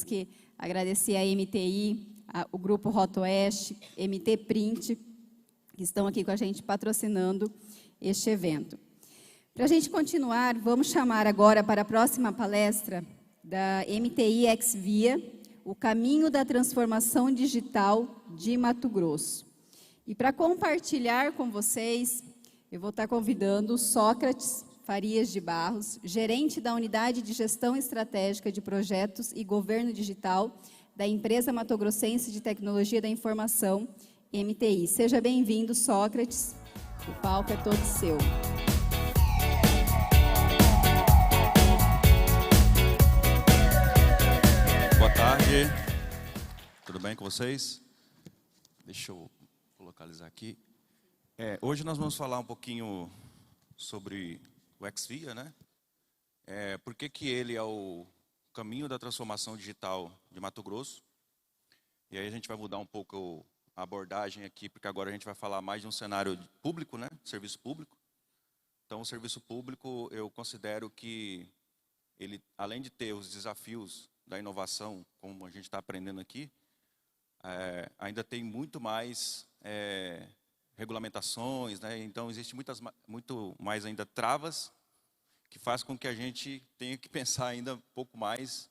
que agradecer a MTI, o Grupo Rota Oeste, MT Print, que estão aqui com a gente patrocinando este evento. Para a gente continuar, vamos chamar agora para a próxima palestra da MTI Exvia, o caminho da transformação digital de Mato Grosso. E para compartilhar com vocês, eu vou estar convidando o Sócrates Farias de Barros, gerente da Unidade de Gestão Estratégica de Projetos e Governo Digital da Empresa Mato Grossense de Tecnologia da Informação, MTI. Seja bem-vindo, Sócrates. O palco é todo seu. Boa tarde. Tudo bem com vocês? Deixa eu localizar aqui. Hoje nós vamos falar um pouquinho sobre o Exvia, né? Por que ele é o caminho da transformação digital de Mato Grosso. E aí a gente vai mudar um pouco a abordagem aqui, porque agora a gente vai falar mais de um cenário público, né? Serviço público. Então, o serviço público, eu considero que ele, além de ter os desafios da inovação, como a gente está aprendendo aqui, ainda tem muito mais regulamentações, né? Então, existe muito mais ainda travas, que faz com que a gente tenha que pensar ainda um pouco mais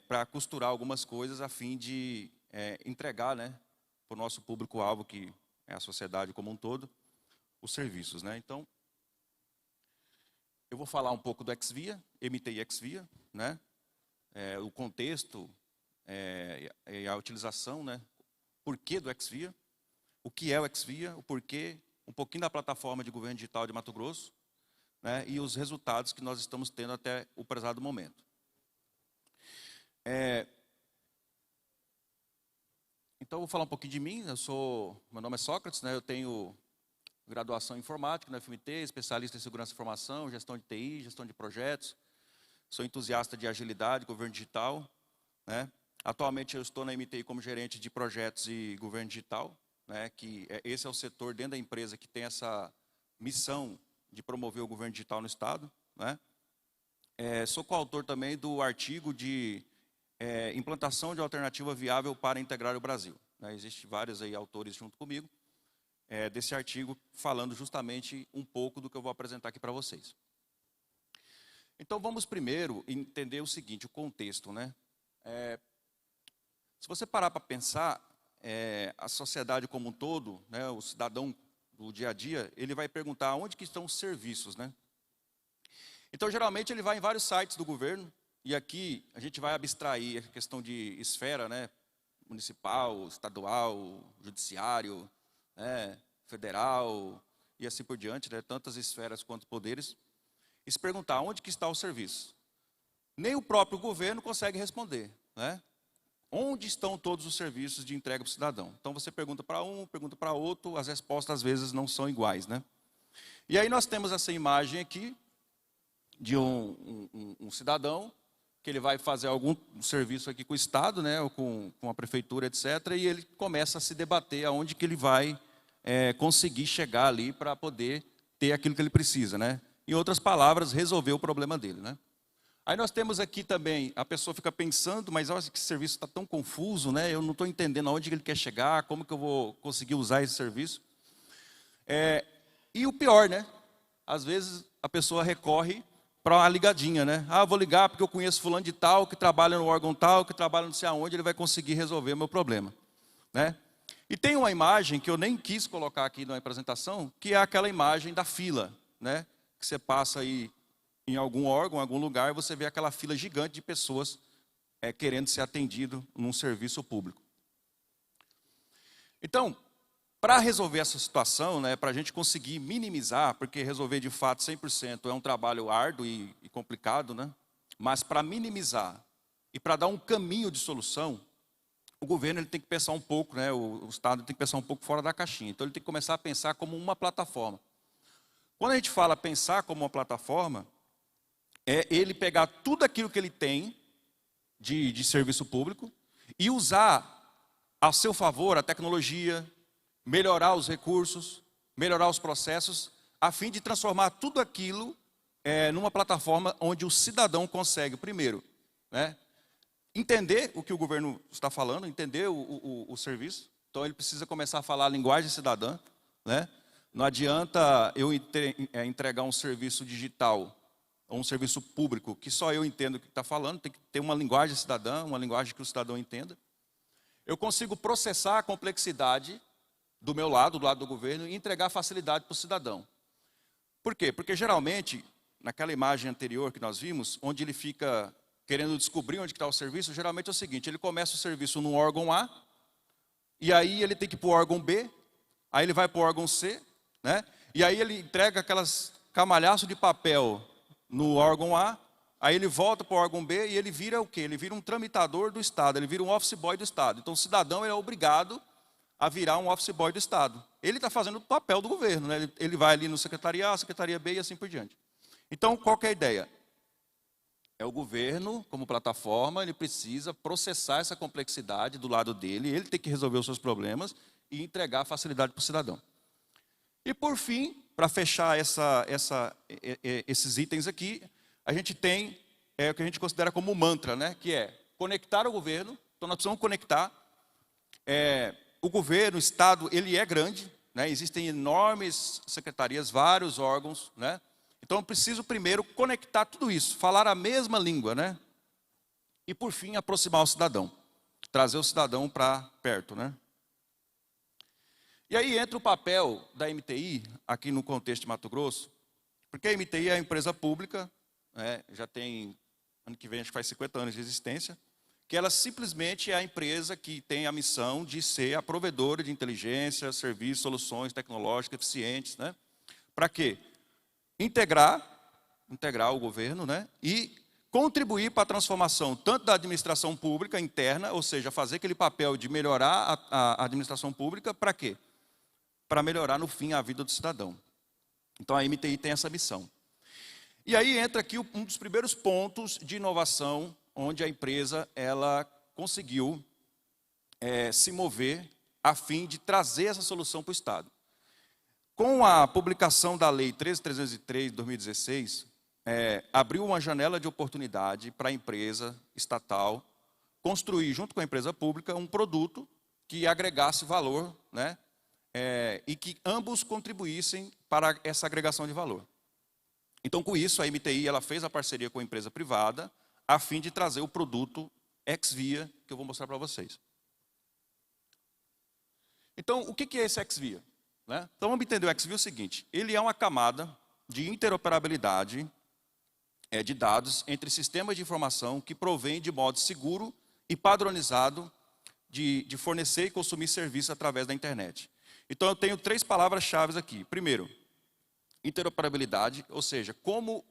para costurar algumas coisas a fim de entregar, né, para o nosso público-alvo, que é a sociedade como um todo, os serviços, né? Então, eu vou falar um pouco do Exvia, MTI Exvia, né? O contexto e a utilização, né? Porquê do Exvia, o que é o Exvia, o porquê, um pouquinho da plataforma de governo digital de Mato Grosso, né, e os resultados que nós estamos tendo até o prezado momento. Então, eu vou falar um pouquinho de mim. Meu nome é Sócrates, né, eu tenho graduação em informática na FMT, especialista em segurança de informação, gestão de TI, gestão de projetos. Sou entusiasta de agilidade, governo digital, né. Atualmente eu estou na MTI como gerente de projetos e governo digital, né, que esse é o setor dentro da empresa que tem essa missão de promover o governo digital no Estado, né? Sou coautor também do artigo de implantação de alternativa viável para integrar o Brasil, né? Existem vários aí autores junto comigo desse artigo, falando justamente um pouco do que eu vou apresentar aqui para vocês. Então, vamos primeiro entender o seguinte, o contexto, né? Se você parar para pensar, a sociedade como um todo, né, o cidadão do dia a dia, ele vai perguntar onde que estão os serviços, né? Então, geralmente, ele vai em vários sites do governo, e aqui a gente vai abstrair a questão de esfera, né? Municipal, estadual, judiciário, né? Federal, e assim por diante, né? Tantas esferas quanto poderes, e se perguntar onde que está o serviço. Nem o próprio governo consegue responder, né? Onde estão todos os serviços de entrega para o cidadão? Então, você pergunta para um, pergunta para outro, as respostas, às vezes, não são iguais, né? E aí nós temos essa imagem aqui de um cidadão que ele vai fazer algum serviço aqui com o Estado, né, ou com a prefeitura, etc., e ele começa a se debater aonde que ele vai conseguir chegar ali para poder ter aquilo que ele precisa, né? Em outras palavras, resolver o problema dele, né? Aí nós temos aqui também, a pessoa fica pensando, mas olha que esse serviço está tão confuso, né? Eu não estou entendendo aonde ele quer chegar, como que eu vou conseguir usar esse serviço. E o pior, né? Às vezes a pessoa recorre para uma ligadinha, né? Ah, vou ligar porque eu conheço fulano de tal, que trabalha no órgão tal, que trabalha não sei aonde, ele vai conseguir resolver o meu problema, né? E tem uma imagem que eu nem quis colocar aqui na apresentação, que é aquela imagem da fila, né? Que você passa aí em algum órgão, em algum lugar, você vê aquela fila gigante de pessoas querendo ser atendido num serviço público. Então, para resolver essa situação, né, para a gente conseguir minimizar, porque resolver de fato 100% é um trabalho árduo e complicado, né? Mas para minimizar e para dar um caminho de solução, o governo ele tem que pensar um pouco, né, o Estado tem que pensar um pouco fora da caixinha. Então, ele tem que começar a pensar como uma plataforma. Quando a gente fala pensar como uma plataforma, é ele pegar tudo aquilo que ele tem de serviço público e usar a seu favor a tecnologia, melhorar os recursos, melhorar os processos, a fim de transformar tudo aquilo numa plataforma onde o cidadão consegue, primeiro, né, entender o que o governo está falando, entender o serviço. Então, ele precisa começar a falar a linguagem cidadã, né? Não adianta eu entregar um serviço digital ou um serviço público que só eu entendo o que está falando, tem que ter uma linguagem cidadã, uma linguagem que o cidadão entenda. Eu consigo processar a complexidade do meu lado, do lado do governo, e entregar facilidade para o cidadão. Por quê? Porque geralmente, naquela imagem anterior que nós vimos, onde ele fica querendo descobrir onde está o serviço, geralmente é o seguinte, ele começa o serviço no órgão A, e aí ele tem que ir para o órgão B, aí ele vai para o órgão C, né? E aí ele entrega aquelas camalhaços de papel no órgão A, aí ele volta para o órgão B e ele vira o quê? Ele vira um tramitador do Estado, ele vira um office boy do Estado. Então o cidadão ele é obrigado a virar um office boy do Estado. Ele está fazendo o papel do governo, né? Ele vai ali no secretaria A, secretaria B e assim por diante. Então, qual que é a ideia? É o governo, como plataforma, ele precisa processar essa complexidade do lado dele, ele tem que resolver os seus problemas e entregar facilidade para o cidadão. E por fim, para fechar esses itens aqui, a gente tem o que a gente considera como mantra, né? Que é conectar o governo. Então nós precisamos conectar. O governo, o Estado, ele é grande, né? Existem enormes secretarias, vários órgãos, né? Então eu preciso primeiro conectar tudo isso, falar a mesma língua, né? E por fim aproximar o cidadão, trazer o cidadão para perto, né? E aí entra o papel da MTI, aqui no contexto de Mato Grosso, porque a MTI é a empresa pública, né, já tem, ano que vem acho que faz 50 anos de existência, que ela simplesmente é a empresa que tem a missão de ser a provedora de inteligência, serviços, soluções tecnológicas eficientes, né? Para quê? Integrar o governo, né? E contribuir para a transformação tanto da administração pública interna, ou seja, fazer aquele papel de melhorar a administração pública, para quê? Para melhorar, no fim, a vida do cidadão. Então, a MTI tem essa missão. E aí entra aqui um dos primeiros pontos de inovação, onde a empresa ela conseguiu se mover a fim de trazer essa solução para o Estado. Com a publicação da Lei 13.303, de 2016, abriu uma janela de oportunidade para a empresa estatal construir, junto com a empresa pública, um produto que agregasse valor, né? E que ambos contribuíssem para essa agregação de valor. Então, com isso, a MTI ela fez a parceria com a empresa privada, a fim de trazer o produto XVia, que eu vou mostrar para vocês. Então, o que é esse XVia? Né? Então, vamos entender o XVia o seguinte, ele é uma camada de interoperabilidade de dados entre sistemas de informação que provém de modo seguro e padronizado de fornecer e consumir serviços através da internet. Então, eu tenho 3 palavras-chave aqui. Primeiro, interoperabilidade, ou seja, como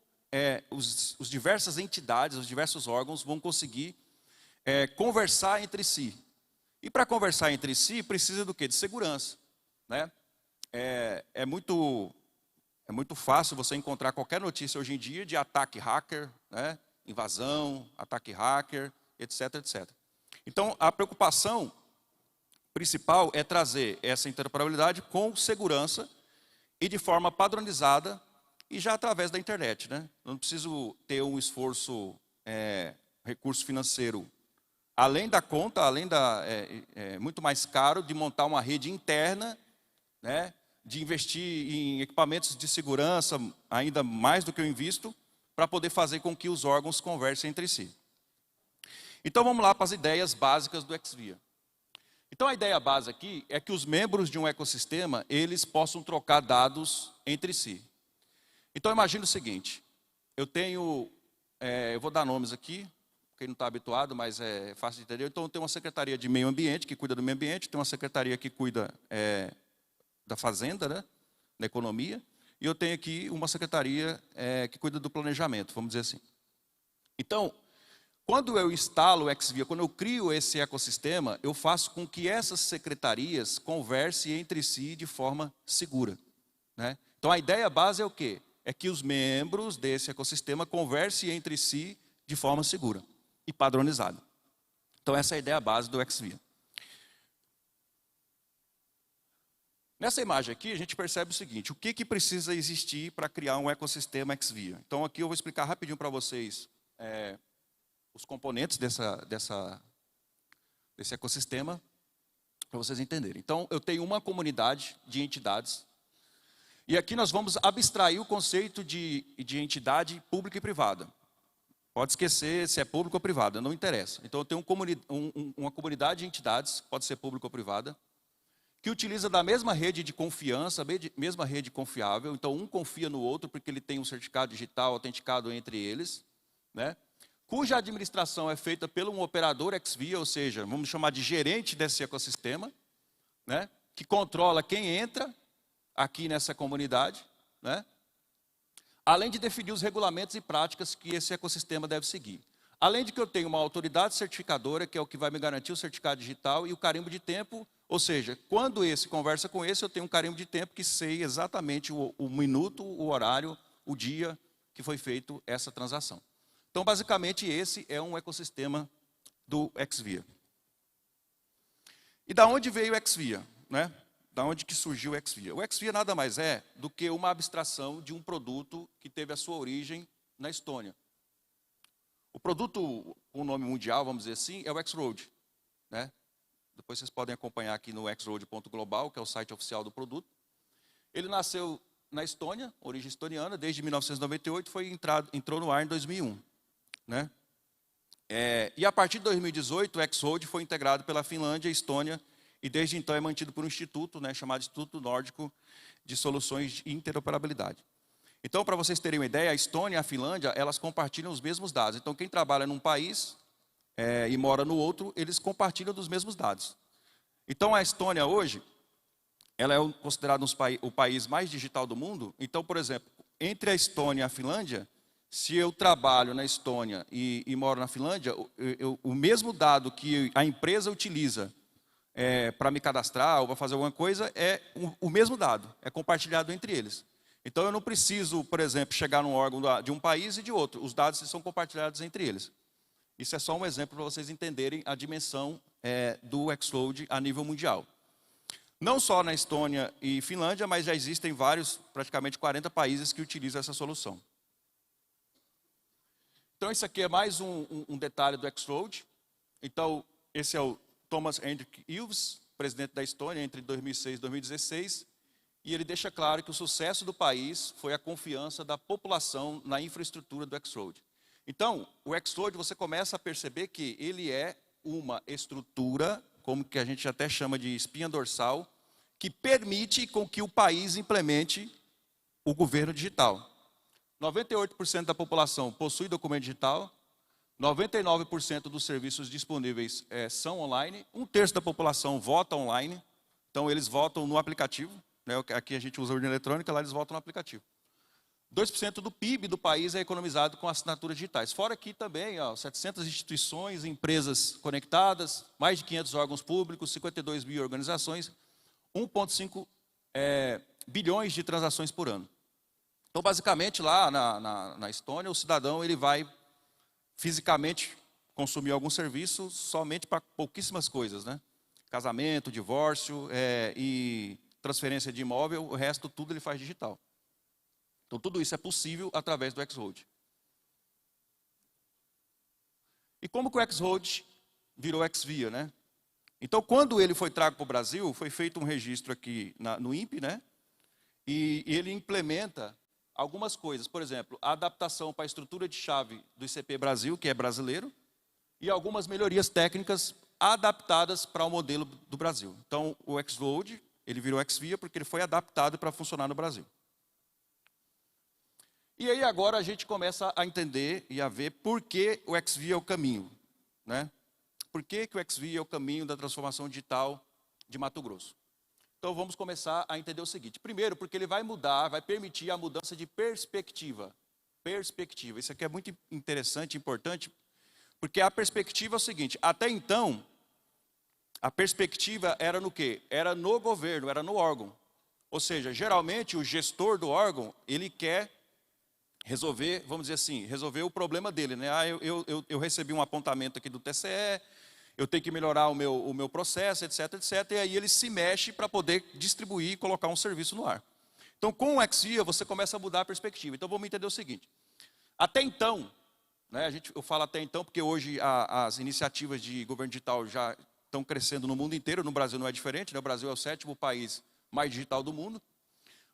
os diversas entidades, os diversos órgãos vão conseguir conversar entre si. E para conversar entre si, precisa do quê? De segurança, né? É muito fácil você encontrar qualquer notícia hoje em dia de ataque hacker, né? Invasão, ataque hacker, etc, etc. Então, a preocupação principal é trazer essa interoperabilidade com segurança e de forma padronizada e já através da internet, né? Eu não preciso ter um esforço, recurso financeiro além da conta, muito mais caro de montar uma rede interna, né? De investir em equipamentos de segurança, ainda mais do que eu invisto, para poder fazer com que os órgãos conversem entre si. Então vamos lá para as ideias básicas do XVia. Então a ideia base aqui é que os membros de um ecossistema, eles possam trocar dados entre si. Então imagine o seguinte, eu vou dar nomes aqui, quem não está habituado, mas é fácil de entender. Então eu tenho uma secretaria de meio ambiente, que cuida do meio ambiente, tem uma secretaria que cuida da fazenda, né, da economia, e eu tenho aqui uma secretaria que cuida do planejamento, vamos dizer assim. Então, quando eu instalo o XVia, quando eu crio esse ecossistema, eu faço com que essas secretarias conversem entre si de forma segura, né? Então a ideia base é o quê? É que os membros desse ecossistema conversem entre si de forma segura e padronizada. Então essa é a ideia base do XVia. Nessa imagem aqui, a gente percebe o seguinte, o que precisa existir para criar um ecossistema XVia? Então aqui eu vou explicar rapidinho para vocês os componentes desse ecossistema, para vocês entenderem. Então, eu tenho uma comunidade de entidades, e aqui nós vamos abstrair o conceito de entidade pública e privada. Pode esquecer se é público ou privada, não interessa. Então, eu tenho uma comunidade de entidades, pode ser pública ou privada, que utiliza da mesma rede de confiança, mesma rede confiável. Então, um confia no outro porque ele tem um certificado digital autenticado entre eles, né? Cuja administração é feita por um operador ex-via, ou seja, vamos chamar de gerente desse ecossistema, né? Que controla quem entra aqui nessa comunidade, né? Além de definir os regulamentos e práticas que esse ecossistema deve seguir. Além de que eu tenho uma autoridade certificadora, que é o que vai me garantir o certificado digital e o carimbo de tempo, ou seja, quando esse conversa com esse, eu tenho um carimbo de tempo que sei exatamente o minuto, o horário, o dia que foi feito essa transação. Então, basicamente, esse é um ecossistema do ex-via. E da onde veio o ex-via, né? Da onde que surgiu o ex-via? O ex-via nada mais é do que uma abstração de um produto que teve a sua origem na Estônia. O produto, com o nome mundial, vamos dizer assim, é o X-Road, né? Depois vocês podem acompanhar aqui no xroad.global, que é o site oficial do produto. Ele nasceu na Estônia, origem estoniana, desde 1998, entrou no ar em 2001. Né? E a partir de 2018, o X-Road foi integrado pela Finlândia e Estônia, e desde então é mantido por um instituto, né, chamado Instituto Nórdico de Soluções de Interoperabilidade. Então, para vocês terem uma ideia, a Estônia e a Finlândia, elas compartilham os mesmos dados. Então, quem trabalha num país e mora no outro, eles compartilham dos mesmos dados. Então, a Estônia hoje, ela é considerada o país mais digital do mundo. Então, por exemplo, entre a Estônia e a Finlândia, se eu trabalho na Estônia e moro na Finlândia, o mesmo dado que a empresa utiliza para me cadastrar ou para fazer alguma coisa, é o mesmo dado, é compartilhado entre eles. Então, eu não preciso, por exemplo, chegar num órgão de um país e de outro. Os dados são compartilhados entre eles. Isso é só um exemplo para vocês entenderem a dimensão do X-Road a nível mundial. Não só na Estônia e Finlândia, mas já existem vários, praticamente 40 países que utilizam essa solução. Então, isso aqui é mais um detalhe do X-Road. Então, esse é o Thomas Hendrik Ilves, presidente da Estônia entre 2006 e 2016, e ele deixa claro que o sucesso do país foi a confiança da população na infraestrutura do X-Road. Então, o X-Road, você começa a perceber que ele é uma estrutura, como que a gente até chama de espinha dorsal, que permite com que o país implemente o governo digital. 98% da população possui documento digital, 99% dos serviços disponíveis são online, 1/3 da população vota online, então eles votam no aplicativo, né? Aqui a gente usa a urna eletrônica, lá eles votam no aplicativo. 2% do PIB do país é economizado com assinaturas digitais. Fora aqui também, 700 instituições, empresas conectadas, mais de 500 órgãos públicos, 52 mil organizações, 1,5 bilhões de transações por ano. Então, basicamente, lá na Estônia, o cidadão ele vai fisicamente consumir algum serviço somente para pouquíssimas coisas, né? Casamento, divórcio e transferência de imóvel, o resto tudo ele faz digital. Então, tudo isso é possível através do X-Road. E como que o X-Road virou X-Via, né? Então, quando ele foi trago para o Brasil, foi feito um registro aqui no INPE, né? E ele implementa algumas coisas, por exemplo, a adaptação para a estrutura de chave do ICP Brasil, que é brasileiro, e algumas melhorias técnicas adaptadas para o modelo do Brasil. Então, o X-Road, ele virou X-Via porque ele foi adaptado para funcionar no Brasil. E aí agora a gente começa a entender e a ver por que o X-Via é o caminho, né? Por que o X-Via é o caminho da transformação digital de Mato Grosso? Então, vamos começar a entender o seguinte. Primeiro, porque ele vai permitir a mudança de perspectiva. Perspectiva. Isso aqui é muito interessante, importante, porque a perspectiva é o seguinte. Até então, a perspectiva era no quê? Era no governo, era no órgão. Ou seja, geralmente, o gestor do órgão, ele quer resolver, vamos dizer assim, resolver o problema dele, né? Eu recebi um apontamento aqui do TCE, eu tenho que melhorar o meu processo, etc, etc. E aí ele se mexe para poder distribuir e colocar um serviço no ar. Então, com o X-Via, você começa a mudar a perspectiva. Então, vamos entender o seguinte. Até então, né? Eu falo até então, porque hoje as iniciativas de governo digital já estão crescendo no mundo inteiro, no Brasil não é diferente, né? O Brasil é o 7º país mais digital do mundo.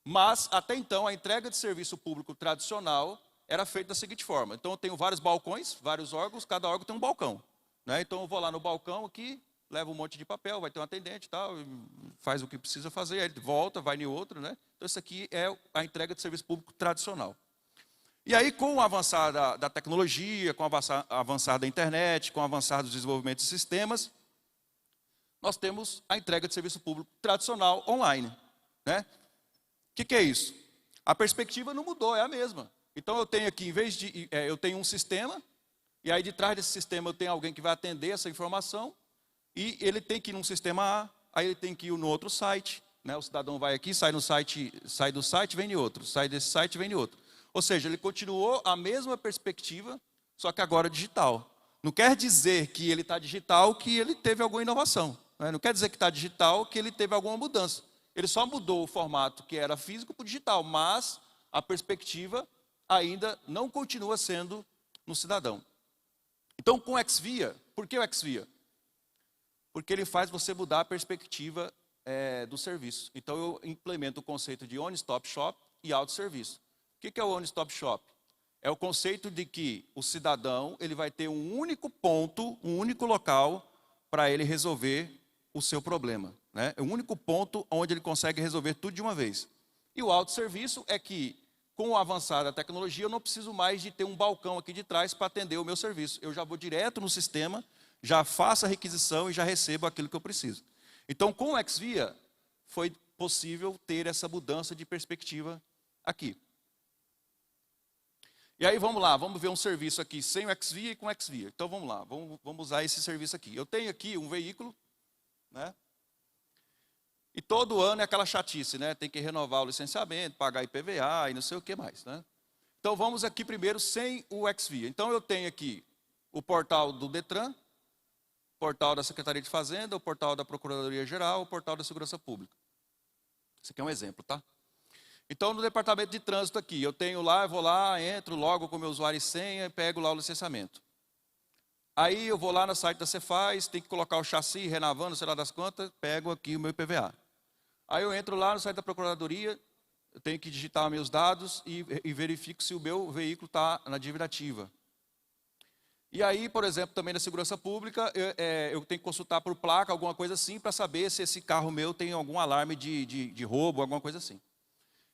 Mas, até então, a entrega de serviço público tradicional era feita da seguinte forma. Então, eu tenho vários balcões, vários órgãos, cada órgão tem um balcão, né? Então, eu vou lá no balcão aqui, levo um monte de papel, vai ter um atendente e tal, faz o que precisa fazer, aí volta, vai em outro, né? Então, isso aqui é a entrega de serviço público tradicional. E aí, com o avançar da tecnologia, com o avançar da internet, com o avançar dos desenvolvimentos de sistemas, nós temos a entrega de serviço público tradicional online, né? O que é isso? A perspectiva não mudou, é a mesma. Então, eu tenho aqui, em vez de... eu tenho um sistema, e aí de trás desse sistema eu tenho alguém que vai atender essa informação, e ele tem que ir num sistema A, aí ele tem que ir no outro site, né? O cidadão vai aqui, sai do site, vem em outro, sai desse site, vem em outro. Ou seja, ele continuou a mesma perspectiva, só que agora digital. Não quer dizer que ele está digital que ele teve alguma inovação, né? Não quer dizer que está digital que ele teve alguma mudança. Ele só mudou o formato que era físico para o digital, mas a perspectiva ainda não continua sendo no cidadão. Então, com o Xvia, por que o Xvia? Porque ele faz você mudar a perspectiva do serviço. Então, eu implemento o conceito de one-stop shop e autosserviço. O que é o one-stop shop? É o conceito de que o cidadão ele vai ter um único ponto, um único local para ele resolver o seu problema, né? É o único ponto onde ele consegue resolver tudo de uma vez. E o autosserviço é que, com o avançar da tecnologia, eu não preciso mais de ter um balcão aqui de trás para atender o meu serviço. Eu já vou direto no sistema, já faço a requisição e já recebo aquilo que eu preciso. Então, com o Xvia, foi possível ter essa mudança de perspectiva aqui. E aí, vamos lá, vamos ver um serviço aqui sem o Xvia e com o Xvia. Então, vamos lá, vamos usar esse serviço aqui. Eu tenho aqui um veículo, né? E todo ano é aquela chatice, né? Tem que renovar o licenciamento, pagar IPVA e não sei o que mais, né? Então, vamos aqui primeiro sem o Xvia. Então, eu tenho aqui o portal do Detran, o portal da Secretaria de Fazenda, o portal da Procuradoria Geral, o portal da Segurança Pública. Esse aqui é um exemplo, tá? Então, no departamento de trânsito aqui, eu tenho lá, eu vou lá, entro, logo com meu usuário e senha e pego lá o licenciamento. Aí eu vou lá no site da Cefaz, tem que colocar o chassi, renavando, sei lá das quantas, pego aqui o meu IPVA. Aí eu entro lá no site da Procuradoria, eu tenho que digitar meus dados e verifico se o meu veículo está na dívida ativa. E aí, por exemplo, também na Segurança Pública, eu tenho que consultar por placa, alguma coisa assim, para saber se esse carro meu tem algum alarme de roubo, alguma coisa assim.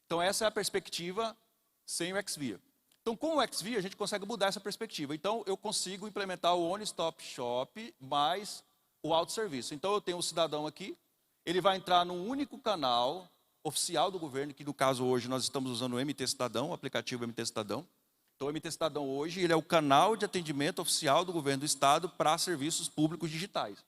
Então, essa é a perspectiva sem o Xvia. Então, com o Xvia, a gente consegue mudar essa perspectiva. Então, eu consigo implementar o one-stop shop mais o autosserviço. Então, eu tenho um cidadão aqui, ele vai entrar num único canal oficial do governo, que no caso hoje nós estamos usando o MT Cidadão, o aplicativo MT Cidadão. Então, o MT Cidadão hoje ele é o canal de atendimento oficial do governo do Estado para serviços públicos digitais.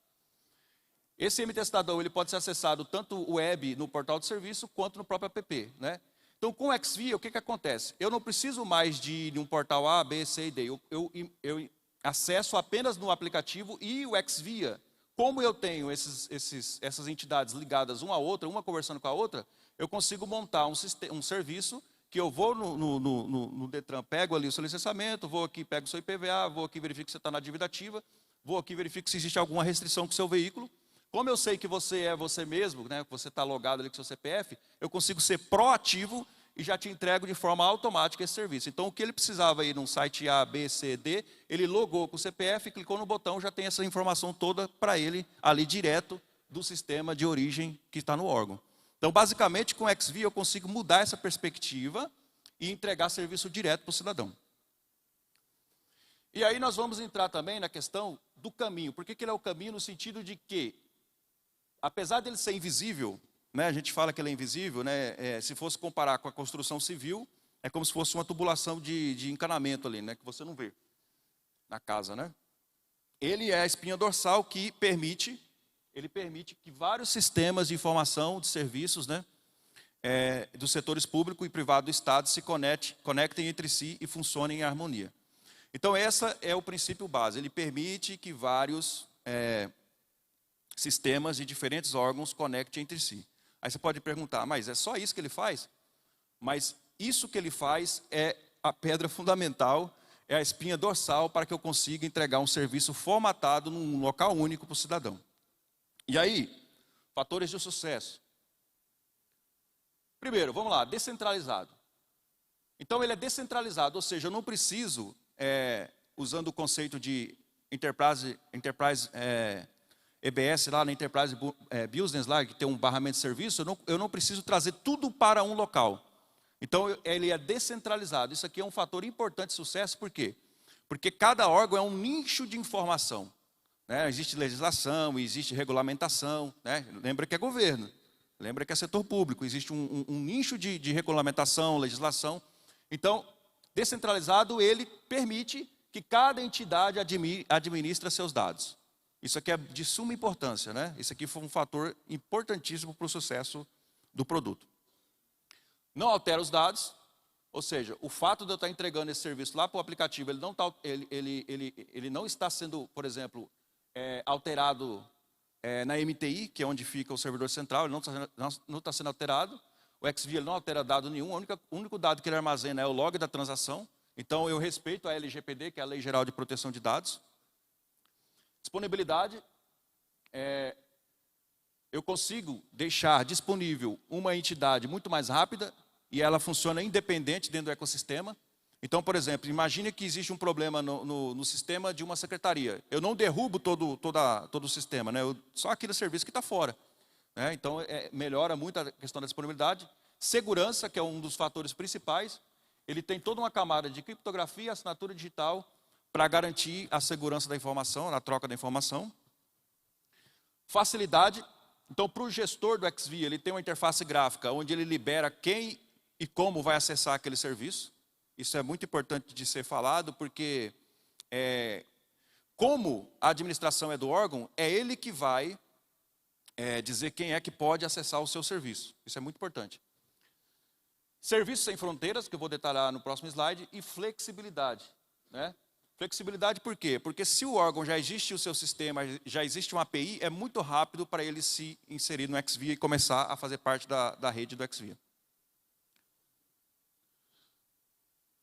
Esse MT Cidadão ele pode ser acessado tanto web no portal de serviço quanto no próprio app, né? Então, com o Xvia, o que acontece? Eu não preciso mais de ir em um portal A, B, C e D. Eu acesso apenas no aplicativo e o Xvia, como eu tenho essas entidades ligadas uma à outra, uma conversando com a outra, eu consigo montar um serviço que eu vou no Detran, pego ali o seu licenciamento, vou aqui, pego o seu IPVA, vou aqui, verifico se você está na dívida ativa, vou aqui, verifico se existe alguma restrição com o seu veículo. Como eu sei que você é você mesmo, né, que você está logado ali com o seu CPF, eu consigo ser proativo e já te entrego de forma automática esse serviço. Então, o que ele precisava ir num site A, B, C, D, ele logou com o CPF, clicou no botão, já tem essa informação toda para ele ali direto do sistema de origem que está no órgão. Então, basicamente, com o Xvia eu consigo mudar essa perspectiva e entregar serviço direto para o cidadão. E aí nós vamos entrar também na questão do caminho. Por que ele é o caminho? No sentido de que, apesar dele ser invisível, né, a gente fala que ele é invisível, né, se fosse comparar com a construção civil, é como se fosse uma tubulação de encanamento ali, né, que você não vê na casa, né? Ele é a espinha dorsal que permite que vários sistemas de informação, de serviços, né, dos setores público e privado do Estado se conectem entre si e funcionem em harmonia. Então, esse é o princípio base. Ele permite que vários sistemas de diferentes órgãos conectem entre si. Aí você pode perguntar, mas é só isso que ele faz? Mas isso que ele faz é a pedra fundamental, é a espinha dorsal para que eu consiga entregar um serviço formatado num local único para o cidadão. E aí, fatores de sucesso. Primeiro, vamos lá, descentralizado. Então ele é descentralizado, ou seja, eu não preciso, usando o conceito de Enterprise EBS lá na Enterprise Business, lá, que tem um barramento de serviço, eu não preciso trazer tudo para um local. Então ele é descentralizado. Isso aqui é um fator importante de sucesso, por quê? Porque cada órgão é um nicho de informação. Né? Existe legislação, existe regulamentação, né? Lembra que é governo, lembra que é setor público, existe um nicho de regulamentação, legislação. Então, descentralizado, ele permite que cada entidade administre seus dados. Isso aqui é de suma importância, né? Isso aqui foi um fator importantíssimo para o sucesso do produto. Não altera os dados, ou seja, o fato de eu estar entregando esse serviço lá para o aplicativo, ele não está sendo, por exemplo, alterado na MTI, que é onde fica o servidor central, ele não está sendo alterado. O XVIA não altera dado nenhum, o único dado que ele armazena é o log da transação. Então, eu respeito a LGPD, que é a Lei Geral de Proteção de Dados. Disponibilidade, eu consigo deixar disponível uma entidade muito mais rápida e ela funciona independente dentro do ecossistema. Então, por exemplo, imagine que existe um problema no sistema de uma secretaria. Eu não derrubo todo o sistema, né? Só aquele serviço que está fora. Né? Então, melhora muito a questão da disponibilidade. Segurança, que é um dos fatores principais. Ele tem toda uma camada de criptografia e assinatura digital para garantir a segurança da informação, a troca da informação. Facilidade. Então, para o gestor do XVIA, ele tem uma interface gráfica onde ele libera quem e como vai acessar aquele serviço. Isso é muito importante de ser falado, porque como a administração é do órgão, é ele que vai dizer quem é que pode acessar o seu serviço. Isso é muito importante. Serviços sem fronteiras, que eu vou detalhar no próximo slide, e flexibilidade. Né? Flexibilidade por quê? Porque se o órgão já existe o seu sistema, já existe uma API, é muito rápido para ele se inserir no XVIA e começar a fazer parte da rede do XVIA.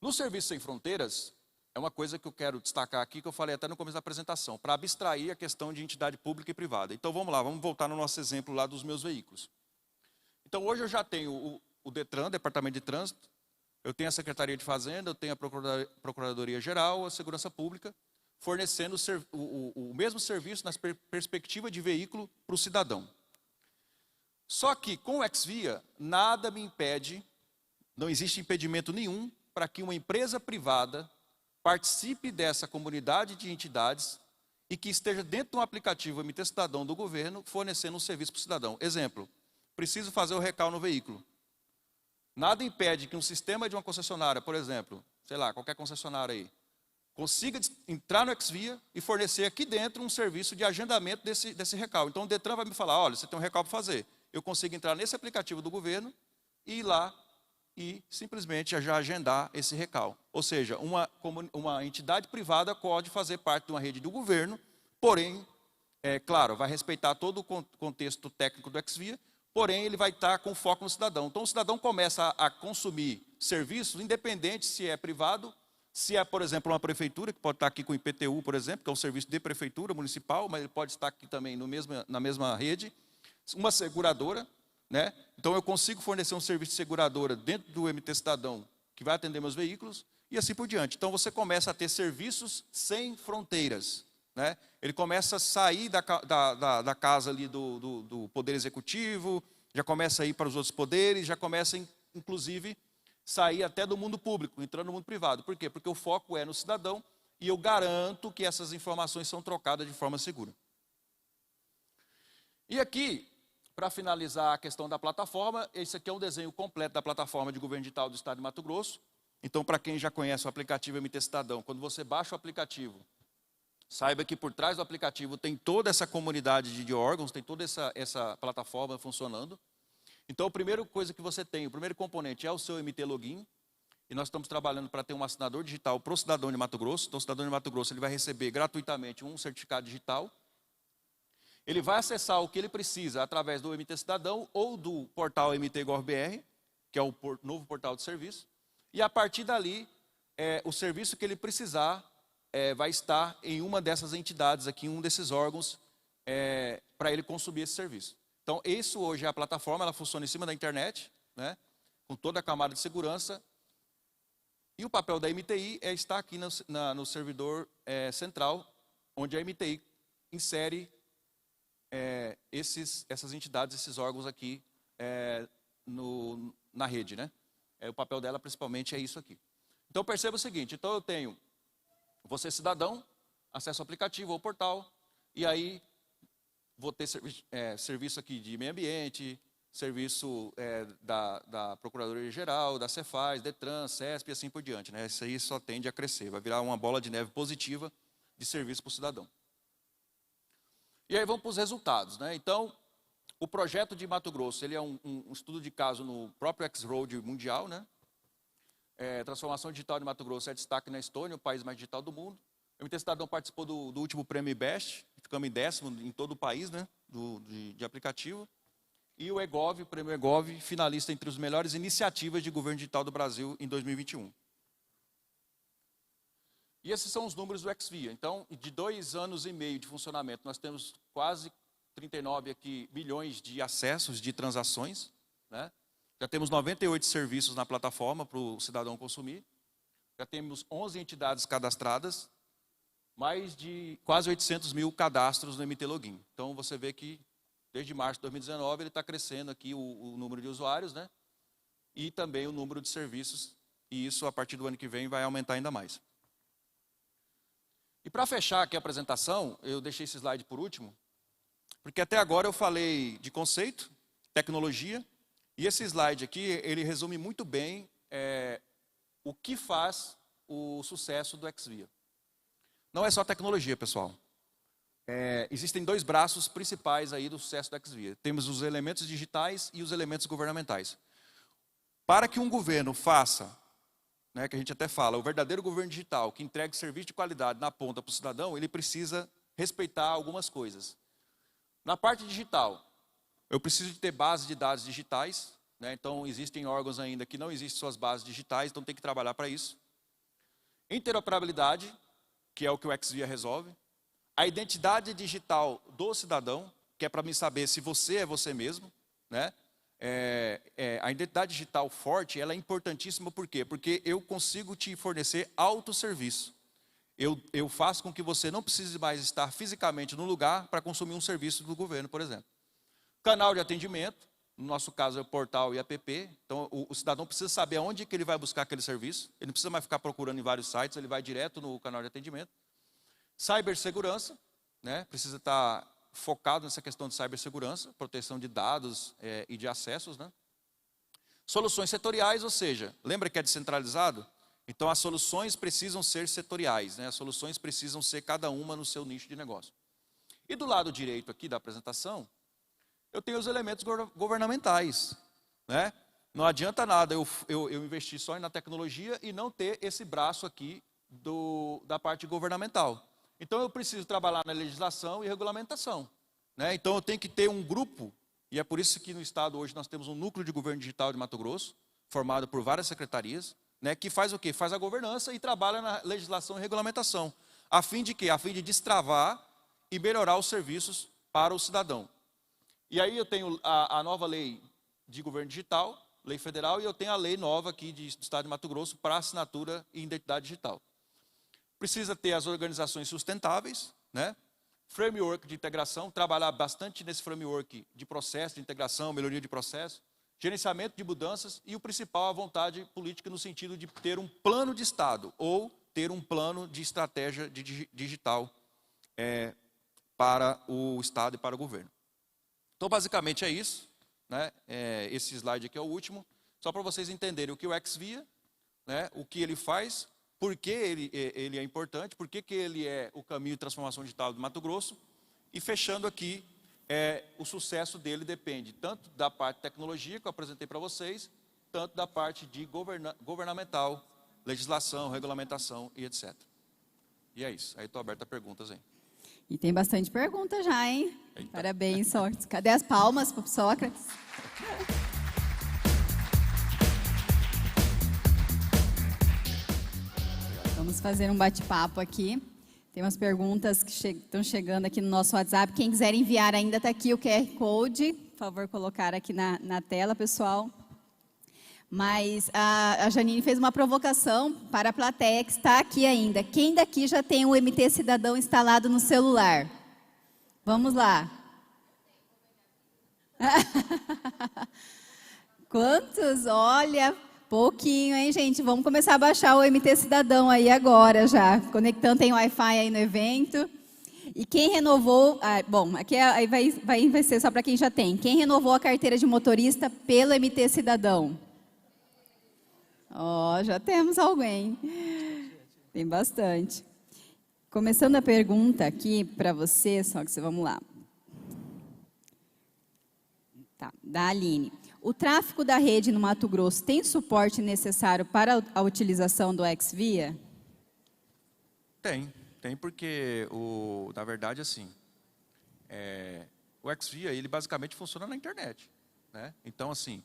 No Serviço Sem Fronteiras, é uma coisa que eu quero destacar aqui, que eu falei até no começo da apresentação, para abstrair a questão de entidade pública e privada. Então vamos lá, vamos voltar no nosso exemplo lá dos meus veículos. Então hoje eu já tenho o DETRAN, Departamento de Trânsito, eu tenho a Secretaria de Fazenda, eu tenho a Procuradoria Geral, a Segurança Pública, fornecendo o mesmo serviço na perspectiva de veículo para o cidadão. Só que com o XVIA, nada me impede, não existe impedimento nenhum para que uma empresa privada participe dessa comunidade de entidades e que esteja dentro de um aplicativo MT Cidadão do governo, fornecendo um serviço para o cidadão. Exemplo, preciso fazer o recal no veículo. Nada impede que um sistema de uma concessionária, por exemplo, sei lá, qualquer concessionária aí, consiga entrar no XVIA e fornecer aqui dentro um serviço de agendamento desse recal. Então o DETRAN vai me falar, olha, você tem um recal para fazer. Eu consigo entrar nesse aplicativo do governo e ir lá e simplesmente já agendar esse recal. Ou seja, uma entidade privada pode fazer parte de uma rede do governo, porém, claro, vai respeitar todo o contexto técnico do XVIA, porém ele vai estar com foco no cidadão. Então o cidadão começa a consumir serviços, independente se é privado, se é, por exemplo, uma prefeitura, que pode estar aqui com o IPTU, por exemplo, que é um serviço de prefeitura municipal, mas ele pode estar aqui também na mesma rede, uma seguradora, né? Então eu consigo fornecer um serviço de seguradora dentro do MT Cidadão, que vai atender meus veículos, e assim por diante. Então você começa a ter serviços sem fronteiras. Né? Ele começa a sair da casa ali do Poder Executivo, já começa a ir para os outros poderes, já começa, inclusive, sair até do mundo público, entrando no mundo privado. Por quê? Porque o foco é no cidadão e eu garanto que essas informações são trocadas de forma segura. E aqui, para finalizar a questão da plataforma, esse aqui é um desenho completo da plataforma de governo digital do Estado de Mato Grosso. Então, para quem já conhece o aplicativo MT Cidadão, quando você baixa o aplicativo, saiba que por trás do aplicativo tem toda essa comunidade de órgãos, tem toda essa plataforma funcionando. Então, a primeira coisa que você tem, o primeiro componente é o seu MT Login. E nós estamos trabalhando para ter um assinador digital para o cidadão de Mato Grosso. Então, o cidadão de Mato Grosso ele vai receber gratuitamente um certificado digital. Ele vai acessar o que ele precisa através do MT Cidadão ou do portal MT Gov.br, que é o novo portal de serviço. E a partir dali, o serviço que ele precisar vai estar em uma dessas entidades aqui, em um desses órgãos, para ele consumir esse serviço. Então, isso hoje é a plataforma, ela funciona em cima da internet, né, com toda a camada de segurança. E o papel da MTI é estar aqui no servidor central, onde a MTI insere essas entidades, esses órgãos aqui na rede, né? O papel dela principalmente é isso aqui. Então perceba o seguinte, então eu tenho você cidadão, acesso ao aplicativo ou portal, e aí vou ter serviço aqui de meio ambiente, serviço da Procuradoria-Geral, da Cefaz, Detran, CESP e assim por diante, né? Isso aí só tende a crescer, vai virar uma bola de neve positiva de serviço para o cidadão. E aí vamos para os resultados, né? Então, o projeto de Mato Grosso, ele é um estudo de caso no próprio X-Road mundial, né? Transformação digital de Mato Grosso é destaque na Estônia, o país mais digital do mundo. O MT Cidadão participou do último prêmio IBEST, ficamos em 10º em todo o país, né? De aplicativo. E o EGOV, o prêmio EGOV, finalista entre as melhores iniciativas de governo digital do Brasil em 2021. E esses são os números do XVIA. Então, de 2 anos e meio de funcionamento, nós temos quase 39 aqui milhões de acessos, de transações, né? Já temos 98 serviços na plataforma para o cidadão consumir. Já temos 11 entidades cadastradas, mais de quase 800 mil cadastros no MT Login. Então, você vê que desde março de 2019 ele está crescendo aqui o número de usuários, né? E também o número de serviços. E isso, a partir do ano que vem, vai aumentar ainda mais. E para fechar aqui a apresentação, eu deixei esse slide por último, porque até agora eu falei de conceito, tecnologia, e esse slide aqui, ele resume muito bem o que faz o sucesso do XVIA. Não é só tecnologia, pessoal. Existem 2 braços principais aí do sucesso do XVIA. Temos os elementos digitais e os elementos governamentais. Para que um governo faça, né, que a gente até fala, o verdadeiro governo digital, que entregue serviço de qualidade na ponta para o cidadão, ele precisa respeitar algumas coisas. Na parte digital, eu preciso de ter base de dados digitais, né? Então existem órgãos ainda que não existem suas bases digitais, então tem que trabalhar para isso. Interoperabilidade, que é o que o XVIA resolve. A identidade digital do cidadão, que é para me saber se você é você mesmo, né? A identidade digital forte, ela é importantíssima, por quê? Porque eu consigo te fornecer autosserviço. Eu faço com que você não precise mais estar fisicamente no lugar para consumir um serviço do governo, por exemplo. Canal de atendimento, no nosso caso é o portal e app, então o cidadão precisa saber aonde que ele vai buscar aquele serviço, ele não precisa mais ficar procurando em vários sites, ele vai direto no canal de atendimento. Cibersegurança, né? Precisa estar focado nessa questão de cibersegurança, proteção de dados e de acessos, né? Soluções setoriais, ou seja, lembra que é descentralizado? Então as soluções precisam ser setoriais, né? As soluções precisam ser cada uma no seu nicho de negócio. E do lado direito aqui da apresentação, eu tenho os elementos governamentais, né? Não adianta nada eu investir só na tecnologia e não ter esse braço aqui da parte governamental. Então eu preciso trabalhar na legislação e regulamentação, né? Então eu tenho que ter um grupo, e é por isso que no estado hoje nós temos um núcleo de governo digital de Mato Grosso, formado por várias secretarias, né, que faz o quê? Faz a governança e trabalha na legislação e regulamentação. A fim de quê? A fim de destravar e melhorar os serviços para o cidadão. E aí eu tenho a nova lei de governo digital, lei federal, e eu tenho a lei nova aqui do estado de Mato Grosso para assinatura e identidade digital. Precisa ter as organizações sustentáveis, né? Framework de integração, trabalhar bastante nesse framework de processo, de integração, melhoria de processo, gerenciamento de mudanças e o principal, a vontade política no sentido de ter um plano de Estado ou ter um plano de estratégia digital para o Estado e para o governo. Então, basicamente é isso, né? Esse slide aqui é o último, só para vocês entenderem o que o XVIA, né? O que ele faz, por que ele é importante, por que ele é o caminho de transformação digital do Mato Grosso, e fechando aqui, o sucesso dele depende tanto da parte de tecnologia que eu apresentei para vocês, tanto da parte de governamental, legislação, regulamentação e etc. E é isso, aí estou aberto a perguntas aí. E tem bastante pergunta já, hein? Eita. Parabéns, Sócrates. Cadê as palmas para o Sócrates? Vamos fazer um bate-papo aqui. Tem umas perguntas que estão chegando aqui no nosso WhatsApp. Quem quiser enviar ainda, está aqui o QR Code. Por favor, colocar aqui na tela, pessoal. Mas a Janine fez uma provocação para a plateia que está aqui ainda. Quem daqui já tem o MT Cidadão instalado no celular? Vamos lá. Quantos? Olha, pouquinho, hein, gente? Vamos começar a baixar o MT Cidadão aí agora já. Conectando, tem Wi-Fi aí no evento. E quem renovou... bom, aqui aí vai ser só para quem já tem. Quem renovou a carteira de motorista pelo MT Cidadão? Ó, já temos alguém. Tem bastante. Começando a pergunta aqui para você, vamos lá. Tá, da Aline. O tráfego da rede no Mato Grosso tem suporte necessário para a utilização do Xvia? Tem porque, na verdade, assim, o Xvia, ele basicamente funciona na internet, né? Então, assim,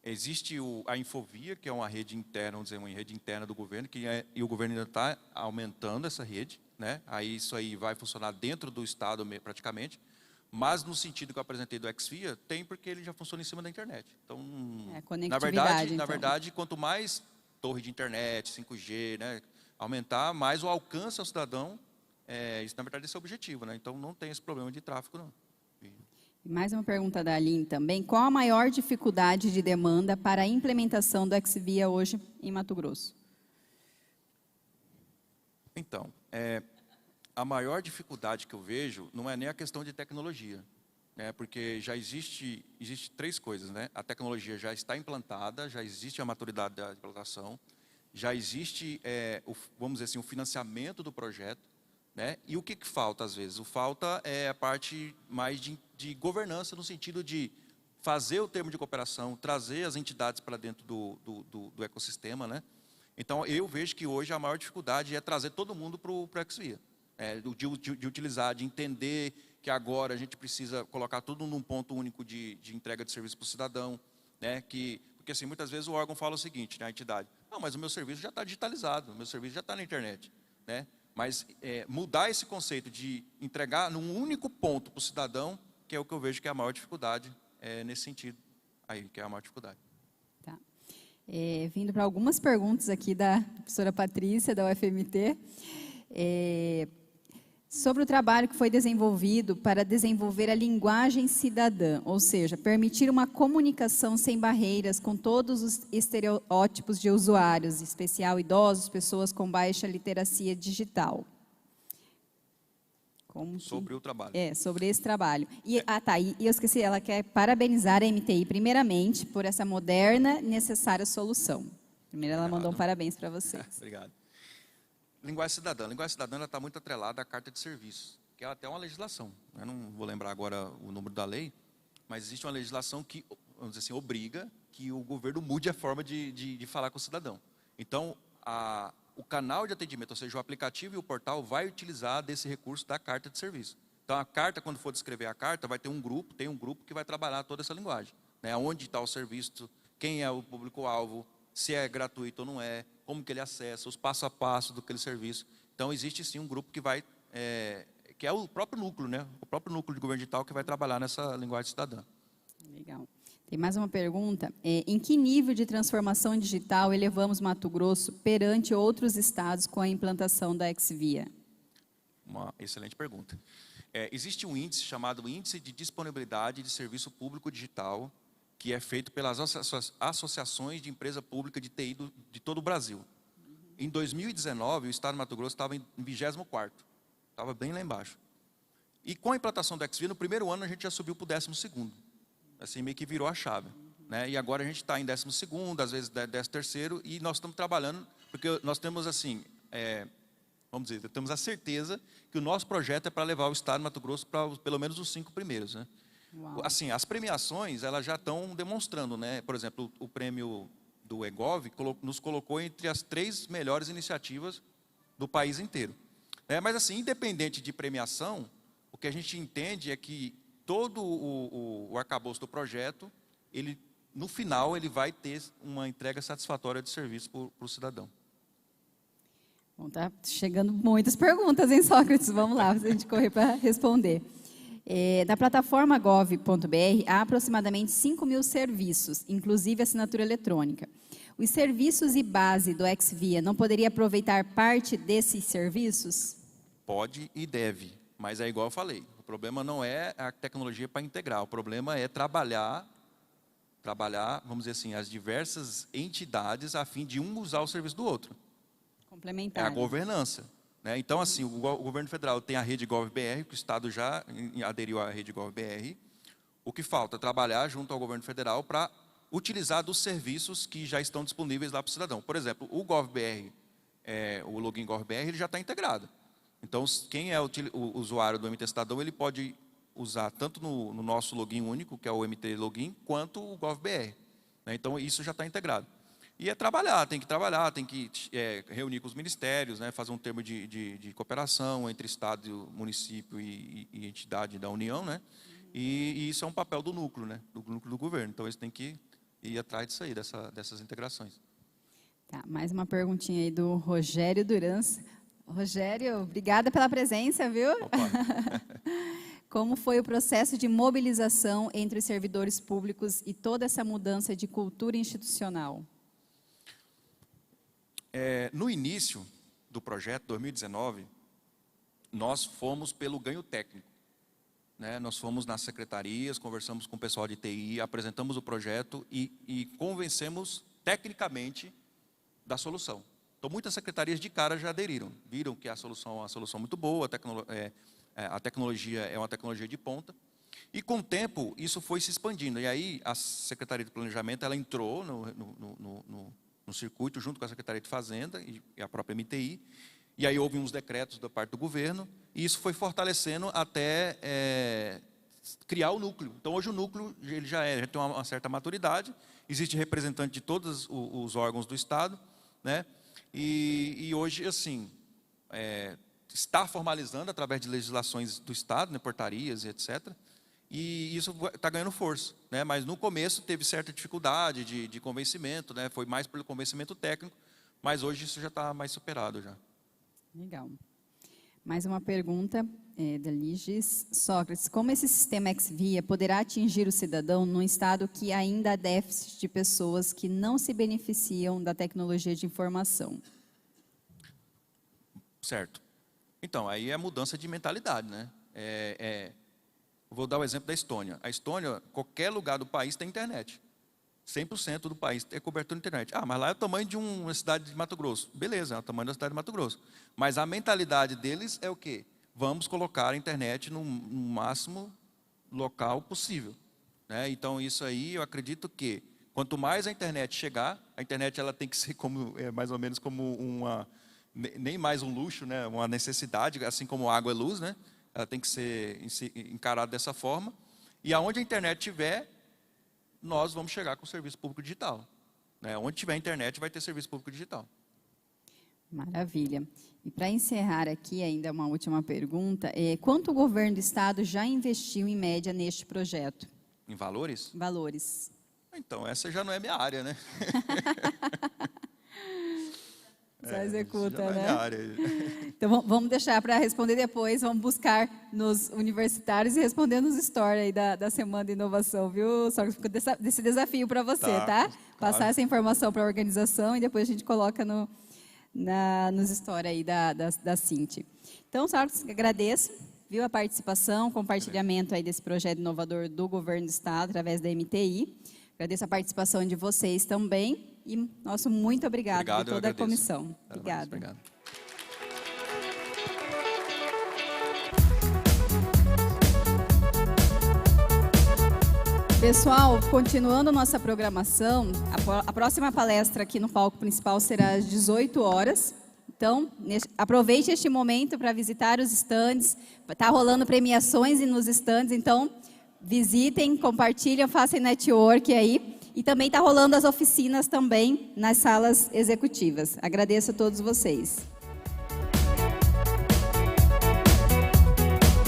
existe a Infovia, que é uma rede interna, vamos dizer, uma rede interna do governo, e o governo ainda está aumentando essa rede, né? Aí isso aí vai funcionar dentro do estado praticamente, mas no sentido que eu apresentei do Xvia, tem porque ele já funciona em cima da internet. Então, na verdade, quanto mais torre de internet, 5G, né, aumentar, mais o alcance ao cidadão, isso na verdade esse é o objetivo, né? Então não tem esse problema de tráfego, não. Mais uma pergunta da Aline também. Qual a maior dificuldade de demanda para a implementação do Xvia hoje em Mato Grosso? Então, a maior dificuldade que eu vejo não é nem a questão de tecnologia, né? Porque já existe três coisas, né? A tecnologia já está implantada, já existe a maturidade da implantação, já existe, vamos dizer assim, o financiamento do projeto, né? E o que falta às vezes? Falta a parte mais de governança, no sentido de fazer o termo de cooperação, trazer as entidades para dentro do ecossistema, né? Então, eu vejo que hoje a maior dificuldade é trazer todo mundo para o Xvia. De utilizar, de entender que agora a gente precisa colocar tudo num ponto único de entrega de serviço para o cidadão, né? Porque assim, muitas vezes o órgão fala o seguinte, né, a entidade, não, mas o meu serviço já está digitalizado, o meu serviço já está na internet, né? Mas mudar esse conceito de entregar num único ponto para o cidadão, que é o que eu vejo que é a maior dificuldade nesse sentido, aí que é a maior dificuldade. Tá. Vindo para algumas perguntas aqui da professora Patrícia, da UFMT, sobre o trabalho que foi desenvolvido para desenvolver a linguagem cidadã, ou seja, permitir uma comunicação sem barreiras com todos os estereótipos de usuários, em especial idosos, pessoas com baixa literacia digital. Sobre o trabalho. Sobre esse trabalho. E eu esqueci, ela quer parabenizar a MTI, primeiramente, por essa moderna e necessária solução. Primeiro, ela mandou um parabéns para vocês. Obrigado. Linguagem cidadã. A linguagem cidadã está muito atrelada à carta de serviço, que é até uma legislação. Eu não vou lembrar agora o número da lei, mas existe uma legislação que, vamos dizer assim, obriga que o governo mude a forma de falar com o cidadão. Então, o canal de atendimento, ou seja, o aplicativo e o portal vai utilizar desse recurso da carta de serviço. Então, a carta, quando for descrever a carta, vai ter um grupo que vai trabalhar toda essa linguagem, né? Onde está o serviço, quem é o público-alvo, se é gratuito ou não é, como que ele acessa, os passo a passo do aquele serviço. Então, existe sim um grupo que vai, que é o próprio núcleo, né? O próprio núcleo de governo digital que vai trabalhar nessa linguagem cidadã. Legal. Tem mais uma pergunta. Em que nível de transformação digital elevamos Mato Grosso perante outros estados com a implantação da Xvia? Uma excelente pergunta. Existe um índice chamado Índice de Disponibilidade de Serviço Público Digital, que é feito pelas associações de empresa pública de TI de todo o Brasil. Em 2019, o estado de Mato Grosso estava em 24º, estava bem lá embaixo. E com a implantação do Xvia, no primeiro ano a gente já subiu para o 12º, assim meio que virou a chave, né? E agora a gente está em 12º, às vezes 13º, e nós estamos trabalhando, porque nós temos assim, vamos dizer, temos a certeza que o nosso projeto é para levar o estado de Mato Grosso para pelo menos os 5 primeiros, né? Uau. Assim, as premiações, elas já estão demonstrando, né? Por exemplo, o prêmio do EGOV nos colocou entre as 3 melhores iniciativas do país inteiro. Mas assim, independente de premiação, o que a gente entende é que todo o arcabouço do projeto, no final, ele vai ter uma entrega satisfatória de serviço para o cidadão. Bom, tá chegando muitas perguntas, hein, Sócrates? Vamos lá, a gente correr para responder. Na plataforma gov.br, há aproximadamente 5.000 serviços, inclusive assinatura eletrônica. Os serviços e base do Exvia não poderia aproveitar parte desses serviços? Pode e deve, mas é igual eu falei. O problema não é a tecnologia para integrar, o problema é trabalhar, vamos dizer assim, as diversas entidades a fim de um usar o serviço do outro. Complementar. É a governança. Né? Então, assim, o governo federal tem a rede GovBR, que o Estado já aderiu à rede GovBR. O que falta é trabalhar junto ao governo federal para utilizar dos serviços que já estão disponíveis lá para o cidadão. Por exemplo, o GovBR, o login GovBR, ele já está integrado. Então, quem é o usuário do MT Cidadão, ele pode usar tanto no nosso login único, que é o MT Login, quanto o GovBR. Né? Então, isso já está integrado. E tem que reunir com os ministérios, né, fazer um termo de cooperação entre Estado, município e entidade da União, né, e isso é um papel do núcleo, né, do núcleo do governo. Então, eles têm que ir atrás disso aí, dessas integrações. Tá, mais uma perguntinha aí do Rogério Durans. Rogério, obrigada pela presença, viu? Como foi o processo de mobilização entre os servidores públicos e toda essa mudança de cultura institucional? No início do projeto, 2019, nós fomos pelo ganho técnico. Né? Nós fomos nas secretarias, conversamos com o pessoal de TI, apresentamos o projeto e convencemos tecnicamente da solução. Então, muitas secretarias de cara já aderiram, viram que a solução é uma solução muito boa, a tecnologia é uma tecnologia de ponta. E, com o tempo, isso foi se expandindo. E aí, a Secretaria de Planejamento ela entrou no circuito, junto com a Secretaria de Fazenda e a própria MTI, e aí houve uns decretos da parte do governo, e isso foi fortalecendo até criar o núcleo. Então, hoje o núcleo ele já tem uma certa maturidade, existe representante de todos os órgãos do Estado, né? E hoje, assim, está formalizando através de legislações do Estado, né, portarias e etc., e isso está ganhando força, né? Mas no começo teve certa dificuldade de convencimento, né? Foi mais pelo convencimento técnico, mas hoje isso já está mais superado já. Legal. Mais uma pergunta da Ligis. Sócrates, como esse sistema Exvia poderá atingir o cidadão num estado que ainda há déficit de pessoas que não se beneficiam da tecnologia de informação? Certo. Então, aí é mudança de mentalidade, né? Vou dar o exemplo da Estônia. A Estônia, qualquer lugar do país tem internet. 100% do país é cobertura de internet. Mas lá é o tamanho de uma cidade de Mato Grosso. Beleza, é o tamanho da cidade de Mato Grosso. Mas a mentalidade deles é o quê? Vamos colocar a internet no máximo local possível. Né? Então, isso aí, eu acredito que, quanto mais a internet chegar, a internet ela tem que ser mais ou menos como nem mais um luxo, né? Uma necessidade, assim como água é luz, né? Ela tem que ser encarada dessa forma. E aonde a internet estiver, nós vamos chegar com o serviço público digital. Né? Onde tiver internet, vai ter serviço público digital. Maravilha. E para encerrar aqui, ainda uma última pergunta. Quanto o governo do Estado já investiu, em média, neste projeto? Em valores? Valores. Então, essa já não é minha área, né? Só executa, já não né? É minha área. Então, vamos deixar para responder depois. Vamos buscar nos universitários e responder nos stories aí da Semana de Inovação, viu? Só que ficou desse desafio para você, tá? Claro. Passar essa informação para a organização e depois a gente coloca nos stories aí da Cinti. Então, Sócrates, agradeço, viu, a participação, compartilhamento aí desse projeto inovador do Governo do Estado, através da MTI. Agradeço a participação de vocês também. E nosso muito obrigado a toda a comissão. Obrigada. Obrigado. Pessoal, continuando nossa programação, a próxima palestra aqui no palco principal será às 18 horas. Então, aproveite este momento para visitar os estandes. Está rolando premiações nos estandes, então visitem, compartilhem, façam network aí. E também está rolando as oficinas também nas salas executivas. Agradeço a todos vocês.